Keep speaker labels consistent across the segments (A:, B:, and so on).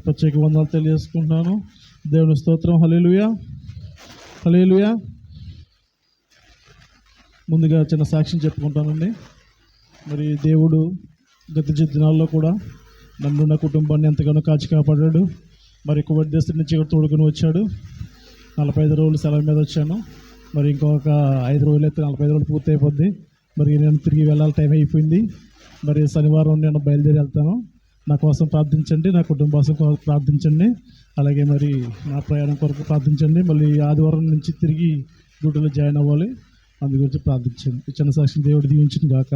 A: ప్రత్యేక వందనాలు తెలియజేసుకుంటున్నాను. దేవుని స్తోత్రం. హల్లెలూయా, హల్లెలూయా. ముందుగా చిన్న సాక్ష్యం చెప్పుకుంటానండి. మరి దేవుడు గత దినాల్లో కూడా నన్ను నా కుటుంబాన్ని ఎంతగానో కాచి కాపాడాడు. మరి కోవిడ్ దేశం నుంచి ఇక్కడ తోడుకొని వచ్చాడు. 45 రోజులు సెలవు మీద వచ్చాను. మరి ఇంకొక 5 రోజులు అయితే 45 రోజులు పూర్తి అయిపోద్ది. మరి నేను తిరిగి వెళ్ళాలి, టైం అయిపోయింది. మరి శనివారం నేను బయలుదేరి వెళ్తాను. నా కోసం ప్రార్థించండి, నా కుటుంబం కోసం ప్రార్థించండి. అలాగే మరి నా ప్రయాణం కొరకు ప్రార్థించండి. మళ్ళీ ఆదివారం నుంచి తిరిగి డ్యూటీలో జాయిన్ అవ్వాలి, అందు గురించి ప్రార్థించండి. చిన్న సాక్షి దేవుడు దీవించింది గాక.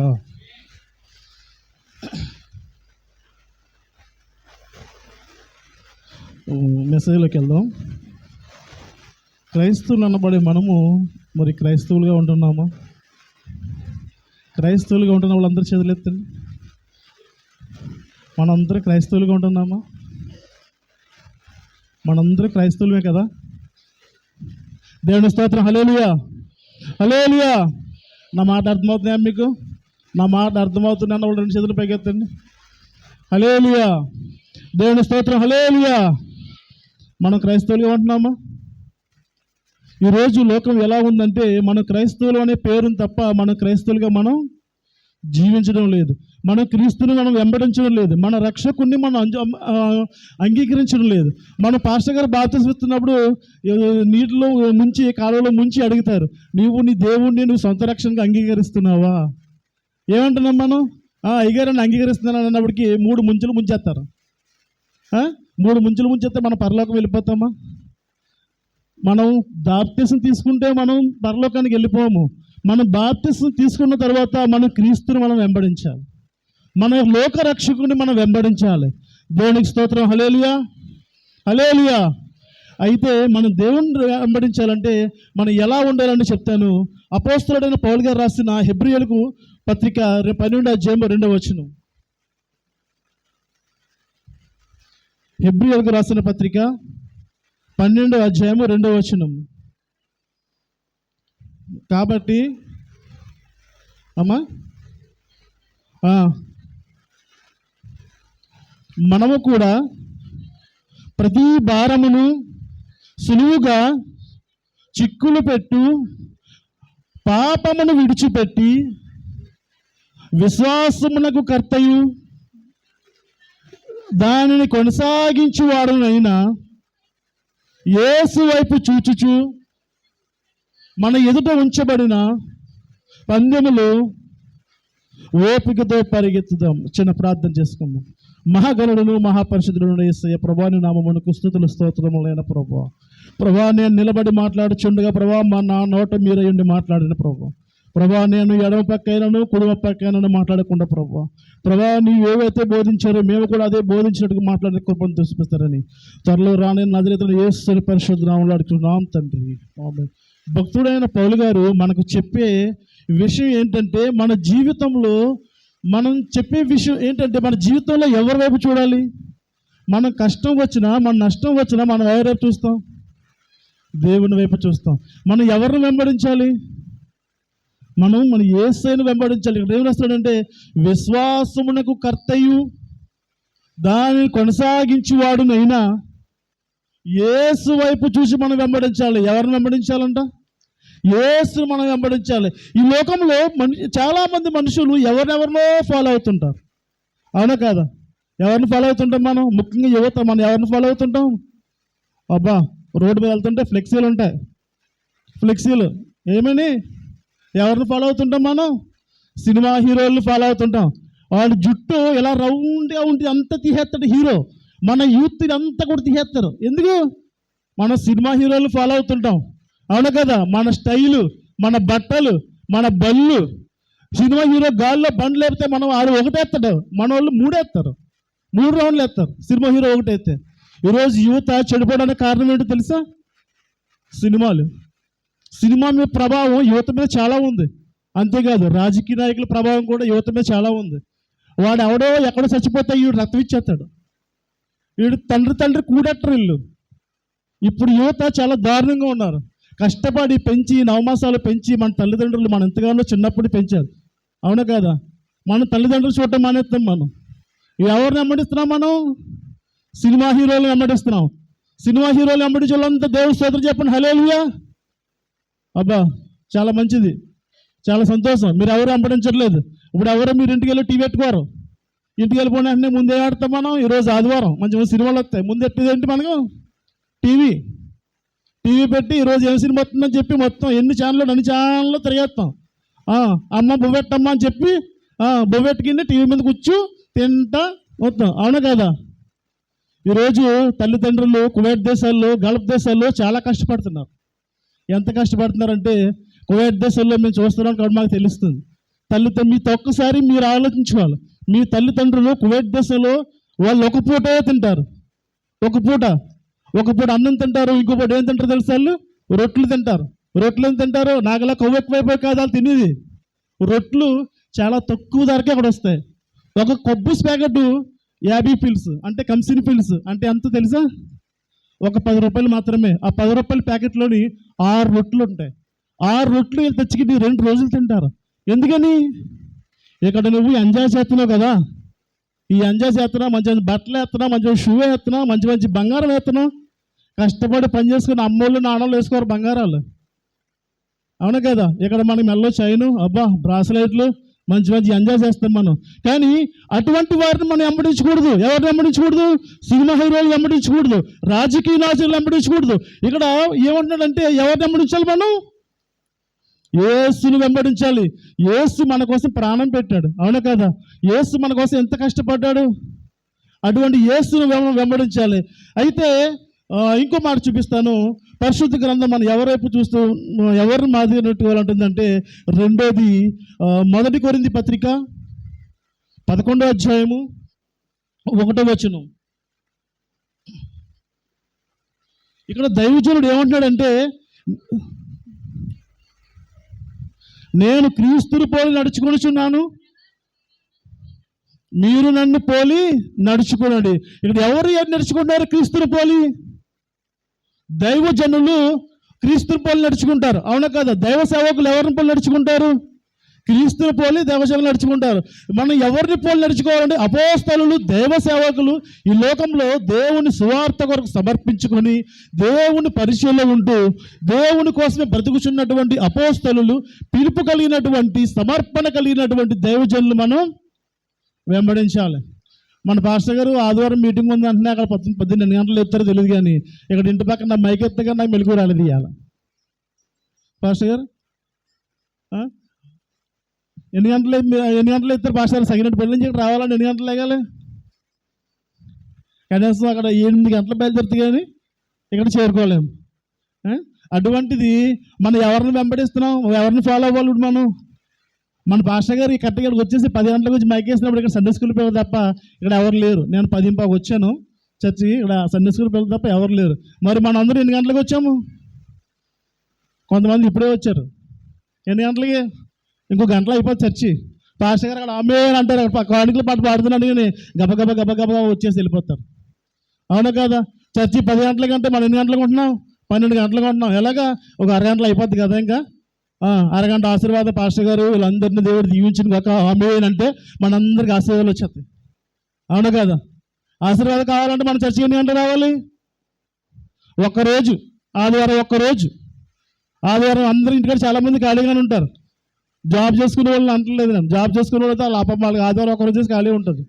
A: మెసేజ్లోకి వెళ్దాం. క్రైస్తవులు అనబడే మనము మరి క్రైస్తవులుగా ఉంటున్నామా? క్రైస్తవులుగా ఉంటున్న వాళ్ళందరూ చేతులెత్తండి. మనందరూ క్రైస్తవులుగా ఉంటున్నామా? మనందరూ క్రైస్తవులమే కదా. దేవుని స్తోత్రం. హల్లెలూయా, హల్లెలూయా. నా మాట అర్థమవుతున్నాయా మీకు? నా మాట అర్థమవుతుంది అన్న వాళ్ళు 2 చేతులు పైకెత్తండి. హల్లెలూయా, దేవుని స్తోత్రం. హల్లెలూయా. మనం క్రైస్తవులుగా ఉంటున్నామా? ఈరోజు లోకం ఎలా ఉందంటే మనం క్రైస్తవులు అనే పేరుని తప్ప మనం క్రైస్తవులుగా మనం జీవించడం లేదు. మనం క్రీస్తుని మనం వెంబడించడం లేదు. మన రక్షకుని మనం అంగీకరించడం లేదు. మన పాస్టర్ గారు బాప్తిసం ఇస్తున్నప్పుడు నీటిలో ముంచి, కాలువలో ముంచి అడుగుతారు, నీవు నీ దేవుణ్ణి నువ్వు సొంత రక్షణగా అంగీకరిస్తున్నావా? ఏమంటున్నాం మనం? అయ్యగారని అంగీకరిస్తున్నాను అన్నప్పటికీ 3 ముంచులు ముంచేస్తారు. 3 ముంచులు ముంచేస్తే మనం పరలోకం వెళ్ళిపోతామా? మనం బాప్తిసం తీసుకుంటే మనం పరలోకానికి వెళ్ళిపోము. మనం బాప్తిసం తీసుకున్న తర్వాత మనం క్రీస్తుని మనం వెంబడించాలి. మన లోక రక్షకుని మనం వెంబడించాలి. దేవునికి స్తోత్రం. హల్లెలూయా, హల్లెలూయా. అయితే మనం దేవుని వెంబడించాలంటే మనం ఎలా ఉండాలని చెప్తాను. అపోస్తలుడైన పౌలు గారు రాసిన హెబ్రీయులకు పత్రిక 12వ అధ్యాయం 2వ వచనం. హెబ్రీయులకు రాసిన పత్రిక 12వ అధ్యాయం 2వ వచనం. కాబట్టి అమ్మా మనము కూడా ప్రతి భారమును సులువుగా చిక్కులు పెట్టు పాపమును విడిచిపెట్టి విశ్వాసమునకు కర్తయు దానిని కొనసాగించువాడునైనా యేసు వైపు చూచుచు మన ఎదుట ఉంచబడిన పందెములు ఓపికతో పరిగెత్తుదాం. చిన్న ప్రార్థన చేసుకుందాం. మహాగణుడును మహాపరిశుద్ధుడును యేసయ్య ప్రభువాని నామమునకు స్తుతులు స్తోత్రములైన ప్రభువా. ప్రభువా, నేను నిలబడి మాట్లాడుచుండగా ప్రభువా నా నోట మీరయ్యుండి మాట్లాడిన ప్రభువా, నేను ఎడమ పక్కైనను కుడిమ పక్కైనను మాట్లాడకుండా ప్రభువా నీవు ఏవైతే బోధించారో మేము కూడా అదే బోధించినట్టుగా మాట్లాడిన కృపను చూపిస్తారని త్వరలో రాని నజరేతుడైన యేసు పరిశుద్ధ నామములో అడుగుతున్నాం తండ్రి. ఆమేన్. భక్తుడైన పౌలు గారు మనకు చెప్పే విషయం ఏంటంటే, మన జీవితంలో మనం చెప్పే విషయం ఏంటంటే, మన జీవితంలో ఎవరి వైపు చూడాలి? మనం కష్టం వచ్చినా, మన నష్టం వచ్చినా మనం ఎవరి వైపు చూస్తాం? దేవుని వైపు చూస్తాం. మనం ఎవరిని వెంబడించాలి? మన యేసుని వెంబడించాలి. ఇక్కడ ఏం రాస్తాడంటే, విశ్వాసమునకు కర్తయు దానిని కొనసాగించువాడునైనా యేసు వైపు చూసి మనం వెంబడించాలి. ఎవరిని వెంబడించాలంట? యేసుని మనం వెంబడించాలి. ఈ లోకంలో చాలామంది మనుషులు ఎవరినెవరినో ఫాలో అవుతుంటారు. అవునా కాదా? ఎవరిని ఫాలో అవుతుంటాం మనం? ముఖ్యంగా యువత మనం ఎవరిని ఫాలో అవుతుంటాం? అబ్బా, రోడ్డు మీద వెళ్తుంటే ఫ్లెక్సీలు ఉంటాయి. ఫ్లెక్సీలు ఏమని ఎవరిని ఫాలో అవుతుంటాం మనం? సినిమా హీరోలను ఫాలో అవుతుంటాం. వాడు జుట్టు ఇలా రౌండ్గా ఉంటే అంత తీసేస్తాడు హీరో. మన యూత్ అంతా కూడా తీసేస్తారు. ఎందుకు? మనం సినిమా హీరోలు ఫాలో అవుతుంటాం. అవును కదా? మన స్టైలు, మన బట్టలు, మన బళ్ళు. సినిమా హీరో గాల్లో బండ్లు లేపితే మనం 6 ఒకటేస్తాడు, మన వాళ్ళు 3 వేస్తారు, 3 రౌండ్లు వేస్తారు. సినిమా హీరో ఒకటైతే. ఈరోజు యువత చెడిపోవడానికి కారణం ఏంటో తెలుసా? సినిమాలు. సినిమా మీద ప్రభావం యువత మీద చాలా ఉంది. అంతేకాదు రాజకీయ నాయకుల ప్రభావం కూడా యువత మీద చాలా ఉంది. వాడు ఎవడో ఎక్కడో చచ్చిపోతే వీడు రక్తం ఇచ్చేస్తాడు. వీడు తండ్రి కూడెట్టరు ఇల్లు. ఇప్పుడు యువత చాలా దారుణంగా ఉన్నారు. కష్టపడి పెంచి 9 మాసాలు పెంచి మన తల్లిదండ్రులు మనం ఎంతగానో చిన్నప్పుడు పెంచారు. అవునా కదా? మన తల్లిదండ్రులు చూడటం మానేస్తాం. మనం ఎవరిని వెంబడిస్తున్నాం? మనం సినిమా హీరోలు వెంబడిస్తున్నాం. సినిమా హీరోలు వెంబడించే వాళ్ళంతా దేవుడి స్తోత్రం చెప్పండి, హల్లెలూయా. అబ్బా చాలా మంచిది, చాలా సంతోషం. మీరు ఎవరు వెంబడించట్లేదు. ఇప్పుడు ఎవరో మీరు ఇంటికి వెళ్ళి టీవీ పెట్టుకోరు. ఇంటికి వెళ్ళిపోయిన వెంటనే ముందే ఆడతాం మనం. ఈరోజు ఆదివారం మంచి మంచి సినిమాలు వస్తాయి. ముందు ఎట్టేది ఏంటి మనకు? టీవీ పెట్టి ఈరోజు ఏం సినిమా వస్తుందని చెప్పి మొత్తం అన్ని ఛానల్లో తిరిగేస్తాం. అమ్మ బొవ్వెట్టమ్మ అని చెప్పి బొవ్వెట్టుకింది టీవీ మీద కూర్చు తింటా మొత్తం. అవునా కదా? ఈరోజు తల్లిదండ్రులు కువైట్ దేశాల్లో, గల్ఫ్ దేశాల్లో చాలా కష్టపడుతున్నారు. ఎంత కష్టపడుతున్నారంటే కువైట్ దేశాల్లో మేము చూస్తున్నాం కాబట్టి మాకు తెలుస్తుంది. మీతో ఒక్కసారి మీరు ఆలోచించుకోవాలి. మీ తల్లిదండ్రులు కువైట్ దేశంలో వాళ్ళు ఒక పూటే తింటారు. ఒక పూట అన్నం తింటారు. ఇంకో పూట ఏం తింటారు తెలుసా? వాళ్ళు రొట్టెలు తింటారు. రొట్టెలు ఏం తింటారు? నాకులా కొవ్వు ఎక్కువైపోయి కాదు వాళ్ళు తినేది. రొట్టెలు చాలా తక్కువ ధరకే అక్కడ వస్తాయి. ఒక కొబ్బరి ప్యాకెట్ 50 ఫిల్స్ అంటే కంసిన్ ఫిల్స్ అంటే ఎంత తెలుసా? ఒక 10 రూపాయలు మాత్రమే. ఆ 10 రూపాయల ప్యాకెట్లోని 6 రొట్టెలు ఉంటాయి. 6 రొట్టెలు వీళ్ళు తెచ్చి 2 రోజులు తింటారు. ఎందుకని? ఇక్కడ నువ్వు ఎంజాయ్ చేస్తున్నావు కదా, ఈ ఎంజాయ్ చేస్తున్నావు, మంచి మంచి బట్టలు వేస్తున్నావు, మంచి మంచి షూ వేస్తున్నావు, మంచి మంచి బంగారం వేస్తున్నావు. కష్టపడి పని చేసుకుని అమ్మోళ్ళు నాన్నలు వేసుకోరు బంగారాలు. అవును కదా? ఇక్కడ మనకి మెల్లో చైను, అబ్బా బ్రాస్లైట్లు, మంచి మంచి ఎంజాయ్ చేస్తాం మనం. కానీ అటువంటి వారిని మనం వెంబడించకూడదు. ఎవరిని వెంబడించకూడదు? సినిమా హీరోలు వెంబడించకూడదు, రాజకీయ నాయకులు వెంబడించకూడదు. ఇక్కడ ఏమంటున్నాడంటే ఎవరిని వెంబడించాలి? మనం యేసుని వెంబడించాలి. యేసు మన కోసం ప్రాణం పెట్టాడు. అవునా కదా? యేసు మన కోసం ఎంత కష్టపడ్డాడు. అటువంటి యేసును వెంబడించాలి. అయితే ఇంకో మాట చూపిస్తాను. పరిశుద్ధ గ్రంథం మనం ఎవరైపు చూస్తూ ఎవరిని మాదిరినట్టుందంటే, రెండోది 1 కొరింథీ పత్రిక 11వ అధ్యాయము 1వ వచనం. ఇక్కడ దైవజనుడు ఏమంటున్నాడంటే, నేను క్రీస్తుని పోలి నడుచుకొనుచున్నాను, మీరు నన్ను పోలి నడుచుకోనండి. ఇక్కడ ఎవరు నడుచుకుంటారు? క్రీస్తుని పోలి. దైవజనులు క్రీస్తుని పోలి నడుచుకుంటారు. అవునా కదా? దైవ సేవకులు ఎవరిని పోలి నడుచుకుంటారు? క్రీస్తుని పోలి దైవజనులు నడుచుకుంటారు. మనం ఎవరిని పోలి నడుచుకోవాలంటే అపోస్తలులు, దైవ సేవకులు ఈ లోకంలో దేవుని సువార్త కొరకు సమర్పించుకొని దేవుని పరిచయంలో ఉంటూ దేవుని కోసమే బ్రతుకుచున్నటువంటి అపోస్తలులు, పిలుపు కలిగినటువంటి, సమర్పణ కలిగినటువంటి దైవజనులు మనం వెంబడించాలి. మన పాస్టర్ గారు ఆదివారం మీటింగ్ ఉంది అంటే అక్కడ 12 గంటలు ఎత్తారో తెలియదు, కానీ ఇక్కడ ఇంటి పక్కన నా మైక్ ఎత్తగా నాకు మెలుగు రాలేదు ఇవాళ. పాస్టర్ గారు ఎన్ని గంటలు ఎత్తారు పాస్టర్ గారు? సగినట్టు పెళ్ళి నుంచి ఇక్కడ రావాలని ఎన్ని గంటలు లేగాలి? కనీసం అక్కడ 8 గంటల బయలుదేరుతుంది, కానీ ఇక్కడ చేరుకోలేము. అటువంటిది మనం ఎవరిని వెంబడిస్తున్నాం? ఎవరిని ఫాలో అవ్వాలి? మనం మన పాస్టర్ గారు ఈ కట్టగడికి వచ్చేసి 10 గంటలకు వచ్చి మైక్ వేసినప్పుడు ఇక్కడ సండే స్కూల్ పిల్లలు తప్ప ఇక్కడ ఎవరు లేరు. నేను 10:15 వచ్చాను చర్చి, ఇక్కడ సండే స్కూల్ పిల్లలు తప్ప ఎవరు లేరు. మరి మనం అందరూ ఎన్ని గంటలకు వచ్చాము? కొంతమంది ఇప్పుడే వచ్చారు. ఎన్ని గంటలకి? ఇంకో గంటలు అయిపోతుంది చర్చి. పాస్టర్ గారు అక్కడ ఆమె అంటారు, అక్కడ కానుకల పాట పాడుతున్నాడు, కానీ గబగబ వచ్చేసి వెళ్ళిపోతారు. అవునా కదా? చర్చి 10 గంటలకి అంటే మనం ఎన్ని గంటలకు ఉంటున్నాం? 12 గంటలకు ఉంటున్నాం. ఎలాగా? ఒక అరగంటలో అయిపోద్ది కదా. ఇంకా అరగంట ఆశీర్వాద పాస్టర్ గారు వీళ్ళందరినీ దేవుడు దీవించిన కాక ఆమె అంటే మనందరికి ఆశీర్వాదాలు వచ్చేస్తాయి. అవునా కదా? ఆశీర్వాదం కావాలంటే మన చర్చి ఎన్ని గంటలు రావాలి? ఒక్కరోజు ఆదివారం అందరి ఇంటికాడ చాలామంది ఖాళీగానే ఉంటారు. జాబ్ చేసుకునే వాళ్ళని అంటలేదు నేను. జాబ్ చేసుకునే వాళ్ళతో వాళ్ళ అప్ప వాళ్ళకి ఆదివారం ఒక్కరోజు చేసి ఖాళీ ఉంటుంది.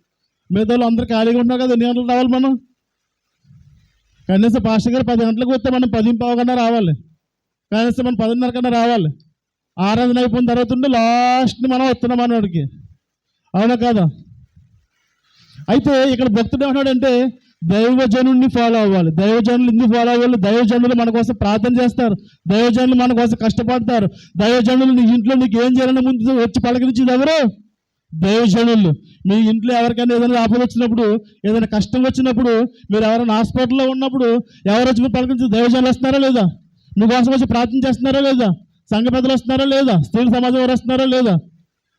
A: మిగతా వాళ్ళు అందరూ ఖాళీగా ఉంటున్నారు కదా. ఎన్ని గంటలు రావాలి మనం? కనీసం పాస్టర్ గారు 10 గంటలకు వస్తే మనం 10:15 కన్నా రావాలి. కనీసం మనం 10:30 కన్నా రావాలి. ఆరాధన అయిపోయిన తర్వాత ఉండి లాస్ట్ని మనం వస్తున్నాం మనవాడికి. అవునా కదా? అయితే ఇక్కడ భక్తుడు ఏమన్నాడంటే దైవజనుడిని ఫాలో అవ్వాలి. దైవజనులు ఎందుకు ఫాలో అవ్వాలి? దైవజనులు మన కోసం ప్రార్థన చేస్తారు, దైవజనులు మన కోసం కష్టపడతారు. దైవజనులు నీ ఇంట్లో నీకు ఏం చేయాలని ముందు వచ్చి పలకరించేది ఎవరు? దైవజనులు. మీ ఇంట్లో ఎవరికైనా ఏదైనా ఆపద వచ్చినప్పుడు, ఏదైనా కష్టం వచ్చినప్పుడు, మీరు ఎవరైనా హాస్పిటల్లో ఉన్నప్పుడు ఎవరు వచ్చి మీరు పలకరించేది? దైవజనులు వస్తున్నారా లేదా? మీకోసం వచ్చి ప్రార్థన చేస్తున్నారా లేదా? సంఘ పెద్దలు వస్తున్నారా లేదా? స్త్రీల సమాజం వారు వస్తున్నారా లేదా?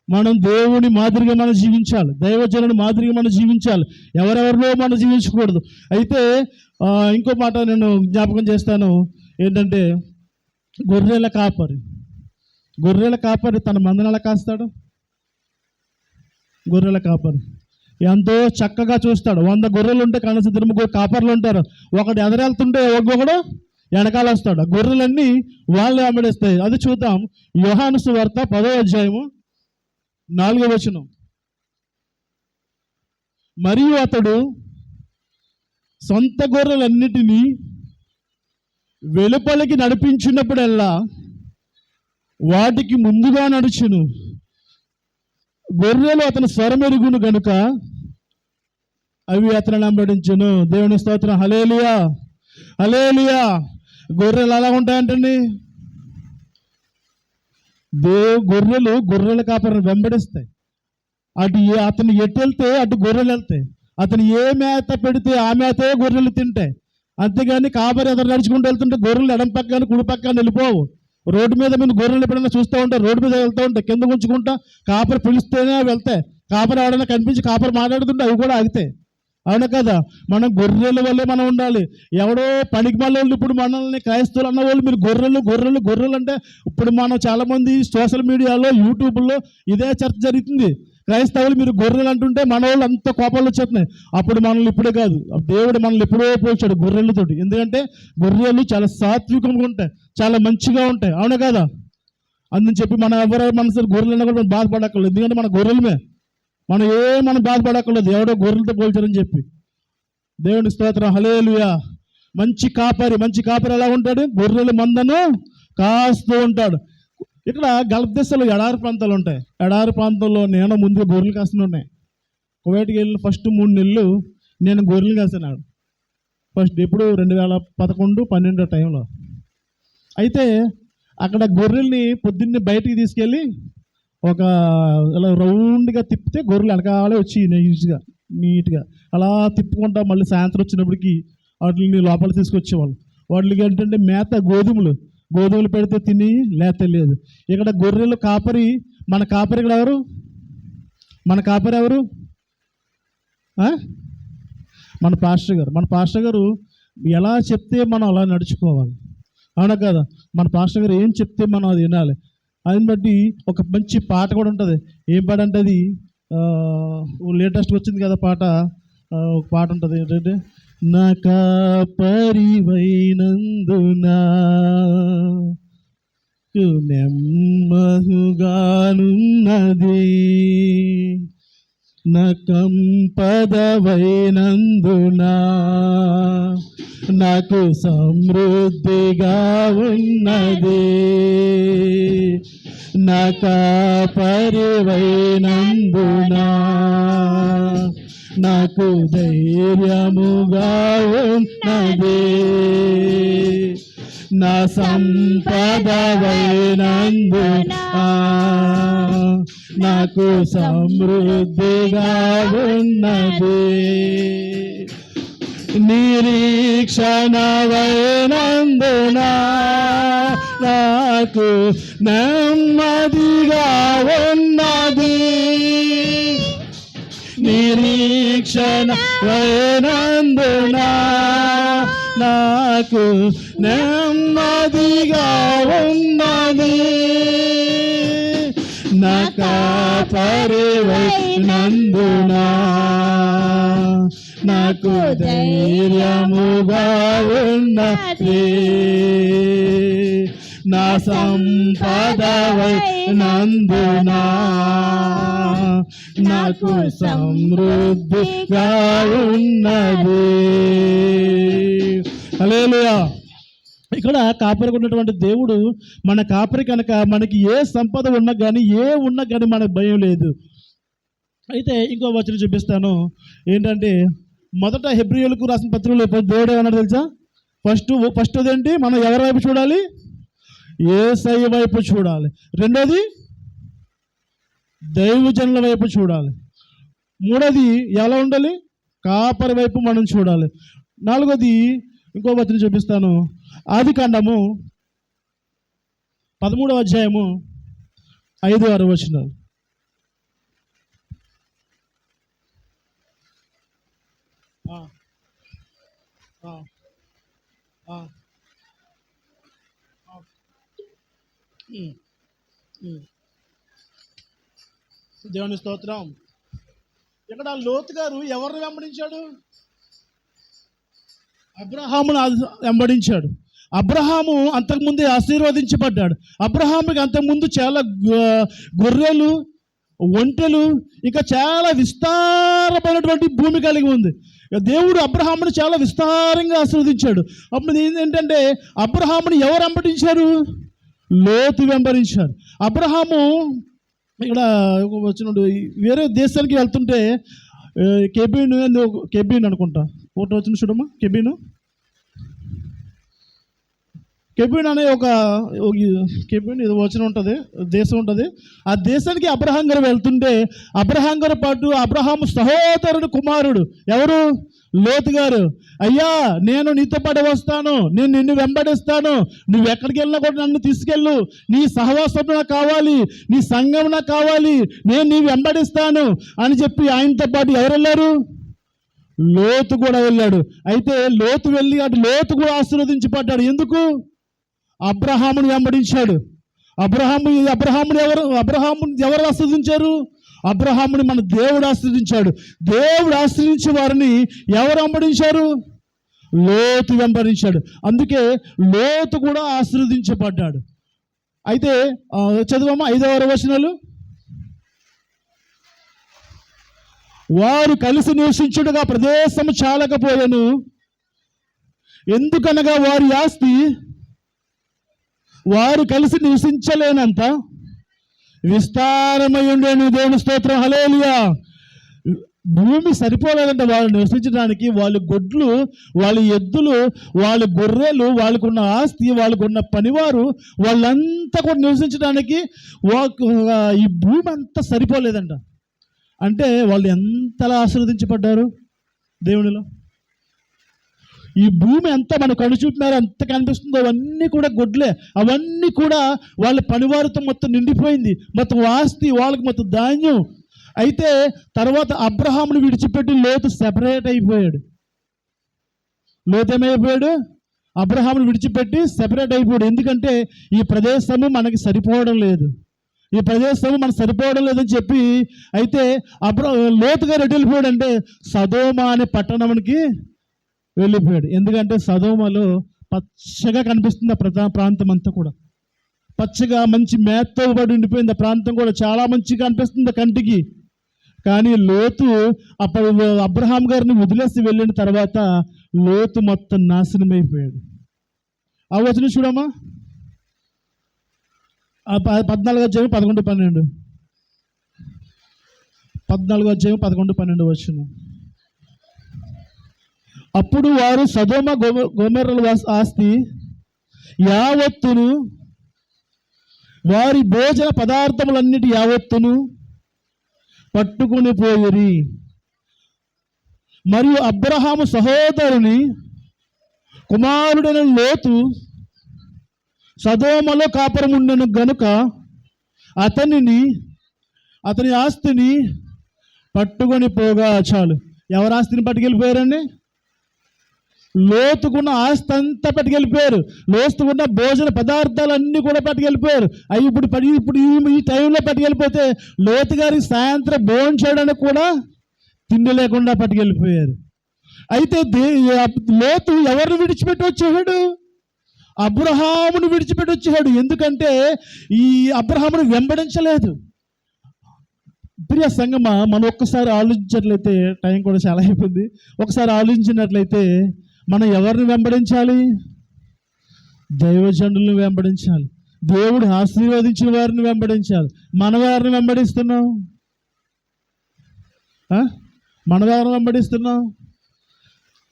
A: మనం దేవుని మాదిరిగా మనం జీవించాలి, దైవజనుని మాదిరిగా మనం జీవించాలి. ఎవరెవరిలో మనం జీవించకూడదు. అయితే ఇంకో మాట నేను జ్ఞాపకం చేస్తాను. ఏంటంటే గొర్రెల కాపరి తన మందను ఎలా కాస్తాడు? గొర్రెల కాపరి ఎంతో చక్కగా చూస్తాడు. 100 గొర్రెలు ఉంటే కనీసం 2 కాపర్లు ఉంటారు. ఒకటి ఎదరెళ్తుంటే ఒక్కొక్కడు వెనకాల వస్తాడు. ఆ గొర్రెలన్నీ వాళ్ళే అమ్మడిస్తాయి. అది చూద్దాం. యోహాను సువార్త 10వ అధ్యాయము 4వ వచనం. మరియు అతడు సొంత గొర్రెలన్నిటినీ వెలుపలికి నడిపించినప్పుడల్లా వాటికి ముందుగా నడుచును. గొర్రెలు అతని స్వరమెరుగును గనుక అవి అతను వెంబడించును. దేవుని స్తోత్రం. హల్లెలూయా, హల్లెలూయా. గొర్రెలు ఎలా ఉంటాయంటండి? గొర్రెల కాపరిని వెంబడిస్తాయి. అతను ఎటు వెళ్తే అటు గొర్రెలు వెళ్తాయి. అతను ఏ మేత పెడితే ఆ మేతే గొర్రెలు తింటాయి. అంతేగాని కాపరి ఎదురు నడుచుకుంటూ వెళ్తుంటే గొర్రెలు ఎడం పక్కన కుడి పక్కన వెళ్ళిపోవు. రోడ్డు మీద మీరు గొర్రెలు ఎప్పుడైనా చూస్తూ ఉంటారు. రోడ్డు మీద వెళ్తూ ఉంటాయి. కింద ఉంచుకుంటా కాపరి పిలిస్తేనే వెళ్తాయి. కాపరి ఎవడైనా కనిపించి కాపరి మాట్లాడుతుంటే అవి కూడా ఆగితాయి. అవును కదా? మనం గొర్రెల వల్లే మనం ఉండాలి. ఎవడో పనికి వాళ్ళు ఇప్పుడు మనల్ని క్రైస్తవులు అన్న వాళ్ళు మీరు గొర్రెలు అంటే ఇప్పుడు మనం చాలామంది సోషల్ మీడియాలో యూట్యూబ్లో ఇదే చర్చ జరుగుతుంది. క్రైస్తవులు మీరు గొర్రెలు అంటుంటే మన వాళ్ళు అంత కోపాలు వచ్చేస్తున్నాయి. అప్పుడు మనల్ని ఇప్పుడే కాదు, దేవుడు మనల్ని ఎప్పుడో పోల్చాడు గొర్రెలతోటి. ఎందుకంటే గొర్రెలు చాలా సాత్వికంగా ఉంటాయి, చాలా మంచిగా ఉంటాయి. అవును కదా? అందుని చెప్పి మనం ఎవరో మనసు గొర్రెలన్నా కూడా మనం బాధపడక్కర్లేదు. ఎందుకంటే మన గొర్రెలమే, మనం బాధపడక్కర్లేదు ఎవడో గొర్రెలతో పోల్చారని చెప్పి. దేవుని స్తోత్రం. హల్లెలూయా. మంచి కాపరి ఎలా ఉంటాడు? గొర్రెల మందను కాస్తూ ఉంటాడు. ఇక్కడ గల్ఫ్ దేశాల్లో ఎడారి ప్రాంతాలు ఉంటాయి. ఎడారి ప్రాంతంలో నేను ముందు గొర్రెలు కాస్తూనే ఉన్నాయి. కువైట్కి వెళ్ళిన ఫస్ట్ 3 నెలలు నేను గొర్రెలు కాసాను. ఫస్ట్ ఎప్పుడు 2011, 12 టైంలో. అయితే అక్కడ గొర్రెల్ని పొద్దున్నే బయటికి తీసుకెళ్ళి ఒక ఇలా రౌండ్గా తిప్పితే గొర్రెలు వెనకాలే వచ్చి నీట్గా అలా తిప్పుకుంటా మళ్ళీ సాయంత్రం వచ్చినప్పటికి వాటిని లోపల తీసుకొచ్చేవాళ్ళు. వాటికి ఏంటంటే మేత గోధుమలు పెడితే తిని లేత లేదు. ఇక్కడ గొర్రెలు కాపరి. మన కాపరి ఇక్కడ ఎవరు? మన కాపరి ఎవరు? మన పాస్టర్ గారు ఎలా చెప్తే మనం అలా నడుచుకోవాలి. అవునా కదా? మన పాస్టర్ గారు ఏం చెప్తే మనం అది వినాలి. അതിని బట్టి ఒక మంచి పాట కూడా ఉంటుంది. ఏం పాట అంటే అది లేటెస్ట్ వచ్చింది కదా పాట. ఒక పాట ఉంటుంది ఏంటంటే, నా కాపరివైనందునా నెమ్మదిగానున్నది, నా సంపదవైనందునా నాకు సమృద్ధిగా ఉన్నది, నా కాపరివైనందునా నాకు ధైర్యముగా ఉన్నది, నా సంపదవైనందునా నాకు సమృద్ధిగా ఉన్నది, నిరీక్షణవైనందునా నాకు నెమ్మదిగా ఉన్నది, నిరీక్షణవైనందునా నాకు నెమ్మదిగా ఉన్నది, నా కాపరివైనందునా నాకు ధైర్యముగా ఉన్నది, నా సంపదవైనందునా నాకు సమృద్ధిగా ఉన్నది. హల్లెలూయా. ఇక్కడ కాపరికి ఉన్నటువంటి దేవుడు మన కాపరి కనుక మనకి ఏ సంపద ఉన్నా కానీ మనకు భయం లేదు. అయితే ఇంకో వచనం చూపిస్తాను. ఏంటంటే మొదట హెబ్రీయులకు రాసిన పత్రికలో దేవుడు ఏమన్నాడు తెలుసా? ఫస్ట్ అదేంటి? మనం ఎవరి వైపు చూడాలి? యేసయ్య వైపు చూడాలి. రెండోది దైవజనుల వైపు చూడాలి. మూడోది ఎలా ఉండాలి? కాపరి వైపు మనం చూడాలి. నాలుగోది ఇంకో వచనం చూపిస్తాను. ఆదికాండము 13వ అధ్యాయము 5, 6 వచనాలు. దేవుని స్తోత్రం. ఇక్కడ లోతు గారు ఎవరిని వెంబడించాడు? అబ్రహామును వెంబడించాడు. అబ్రహాము అంతకుముందే ఆశీర్వదించబడ్డాడు. అబ్రహాముకి అంతకుముందు చాలా గొర్రెలు, ఒంటెలు, ఇంకా చాలా విస్తారమైనటువంటి భూమి కలిగి ఉంది. దేవుడు అబ్రహాముని చాలా విస్తారంగా ఆశీర్వదించాడు. అప్పుడు ఏంటంటే అబ్రహాముని ఎవరు వెంబడించారు? లోతు వెంబడించారు. అబ్రహాము ఇక్కడ వచ్చినప్పుడు వేరే దేశానికి వెళ్తుంటే కెబీన్ అనుకుంటా, ఒకటి వచ్చిన చూడమ్మా, కెబీన్ అనే ఒక కెబీన్ ఇది వచ్చిన ఉంటుంది, దేశం ఉంటుంది. ఆ దేశానికి అబ్రహాం గారు వెళ్తుంటే అబ్రహాం గారు పాటు అబ్రహాము సహోదరుడు కుమారుడు ఎవరు? లోతు గారు. అయ్యా, నేను నీతో పాటు వస్తాను, నేను నిన్ను వెంబడిస్తాను, నువ్వు ఎక్కడికి వెళ్ళినా కూడా నన్ను తీసుకెళ్ళు, నీ సహవాసం నాకు కావాలి, నీ సంఘం నాకు కావాలి, నేను నీ వెంబడిస్తాను అని చెప్పి ఆయనతో పాటు ఎవరు వెళ్ళారు? లోతు కూడా వెళ్ళాడు. అయితే లోతు వెళ్ళి లోతు కూడా ఆశీర్వదించబడ్డాడు. ఎందుకు? అబ్రహాముని వెంబడించాడు. అబ్రహాముని ఎవరు ఆశీర్వదించారు? అబ్రహాముని మన దేవుడు ఆశీర్వదించాడు. దేవుడు ఆశీర్వదించే వారిని ఎవరు వెంబడించారు? లోతు వెంబడించాడు. అందుకే లోతు కూడా ఆశీర్వదించబడ్డాడు. అయితే చదువమ్మా 5వ వచనాలు. వారు కలిసి నివసించుడుగా ప్రదేశము చాలకపోయాను, ఎందుకనగా వారి ఆస్తి వారు కలిసి నివసించలేనంత విస్తారమై ఉండేను. దేవుని స్తోత్రం, హల్లెలూయా. భూమి సరిపోలేదంట వాళ్ళు నివసించడానికి. వాళ్ళ గొడ్లు, వాళ్ళ ఎద్దులు, వాళ్ళ గొర్రెలు, వాళ్ళకున్న ఆస్తి, వాళ్ళకున్న పనివారు, వాళ్ళంతా కూడా నివసించడానికి ఈ భూమి అంతా సరిపోలేదంట. అంటే వాళ్ళు ఎంతలా ఆశీర్వదించబడ్డారు దేవునిలో. ఈ భూమి అంతా మనం కనుచూపుతున్నారు, ఎంత కనిపిస్తుందో అవన్నీ కూడా గొడ్లే. అవన్నీ కూడా వాళ్ళ పనివారితో మొత్తం నిండిపోయింది, మొత్తం ఆస్తి, వాళ్ళకి మొత్తం ధాన్యం. అయితే తర్వాత అబ్రహామును విడిచిపెట్టి లోతు సెపరేట్ అయిపోయాడు. లోతు ఏమైపోయాడు? అబ్రహామును విడిచిపెట్టి సెపరేట్ అయిపోయాడు. ఎందుకంటే ఈ ప్రదేశము మనకి సరిపోవడం లేదు, ఈ ప్రదేశము మనకు సరిపోవడం లేదని చెప్పి. అయితే లోతు గారు ఎటు వెళ్ళిపోయాడు అంటే సదోమ అనే పట్టణానికి వెళ్ళిపోయాడు. ఎందుకంటే సదోమలో పచ్చగా కనిపిస్తుంది ఆ ప్రాంతం అంతా కూడా, పచ్చగా మంచి మేతతో పడి ఉండిపోయింది. ఆ ప్రాంతం కూడా చాలా మంచిగా అనిపిస్తుంది కంటికి. కానీ లోతు అప్పుడు అబ్రహాం గారిని వదిలేసి వెళ్ళిన తర్వాత లోతు మొత్తం నాశనం అయిపోయాడు. ఆ వచనం చూడమ్మా, 14 11 వచనం. అప్పుడు వారు సదోమ గొమొర్రాల ఆస్తి యావత్తును, వారి భోజన పదార్థములన్నిటి యావత్తును పట్టుకుని పోయిరి. మరియు అబ్రహాము సహోదరుని కుమారుడైన లోతు సదోమలో కాపురం ఉండెను గనుక అతని ఆస్తిని పట్టుకొని పోగా చాలు. ఎవరి ఆస్తిని పట్టుకెళ్ళిపోయారండి? లోతుకున్న ఆస్తి అంతా పట్టుకెళ్ళిపోయారు. లోతుకున్న భోజన పదార్థాలన్నీ కూడా పట్టుకెళ్ళిపోయారు. అవి ఇప్పుడు ఈ టైంలో పట్టుకెళ్ళిపోతే లోతు గారికి సాయంత్రం భోజనం చేయడానికి కూడా తిండి లేకుండా పట్టుకెళ్ళిపోయారు. అయితే లోతు ఎవరిని విడిచిపెట్టి వచ్చేవాడు? అబ్రహామును విడిచిపెట్టి వచ్చేవాడు. ఎందుకంటే ఈ అబ్రహామును వెంబడించలేదు. ప్రియ సంగమా, మనం ఒక్కసారి ఆలోచించినట్లయితే, టైం కూడా చాలా అయిపోయింది, ఒకసారి ఆలోచించినట్లయితే మనం ఎవరిని వెంబడించాలి? దైవజనులను వెంబడించాలి. దేవుడు ఆశీర్వదించిన వారిని వెంబడించాలి. మన వారిని వెంబడిస్తున్నాం? మన వారిని వెంబడిస్తున్నాం?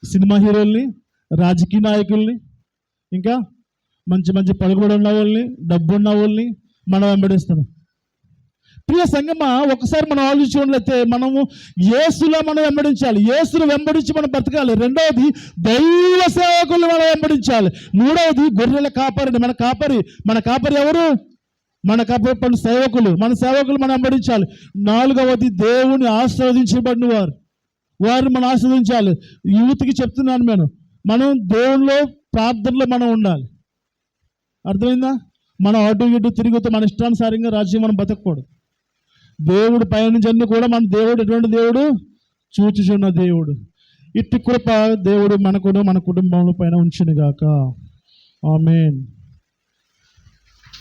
A: సినిమా హీరోల్ని, రాజకీయ నాయకుల్ని, ఇంకా మంచి మంచి పలుకుబడి ఉన్న వాళ్ళని, డబ్బు ఉన్న వాళ్ళని మనం వెంబడిస్తున్నాం. ప్రియ సంగమా, ఒకసారి మనం ఆలోచించినట్లయితే మనము యేసులో మనం వెంబడించాలి. యేసును వెంబడించి మనం బ్రతకాలి. రెండవది దైవ సేవకులను మనం వెంబడించాలి. మూడవది గొర్రెల కాపరిని, మన కాపరి ఎవరు? మన కాపరి సేవకులు, మన సేవకులు మనం వెంబడించాలి. నాలుగవది దేవుని ఆశీర్వదించబడిన వారిని మనం ఆశీర్వదించాలి. యూత్కి చెప్తున్నాను, మనం దేవునిలో ప్రార్థనలో మనం ఉండాలి. అర్థమైందా? మనం అటు ఇటు తిరుగుతూ మన ఇష్టానుసారంగా రాజ్యం మనం బతకూడదు. దేవుడు పైనుంచి అన్ని కూడా మన దేవుడు ఎటువంటి దేవుడు? చూచుచున్న దేవుడు. ఇట్టి కృప దేవుడు మనకును మన కుటుంబం పైన ఉంచునుగాక. ఆమేన్.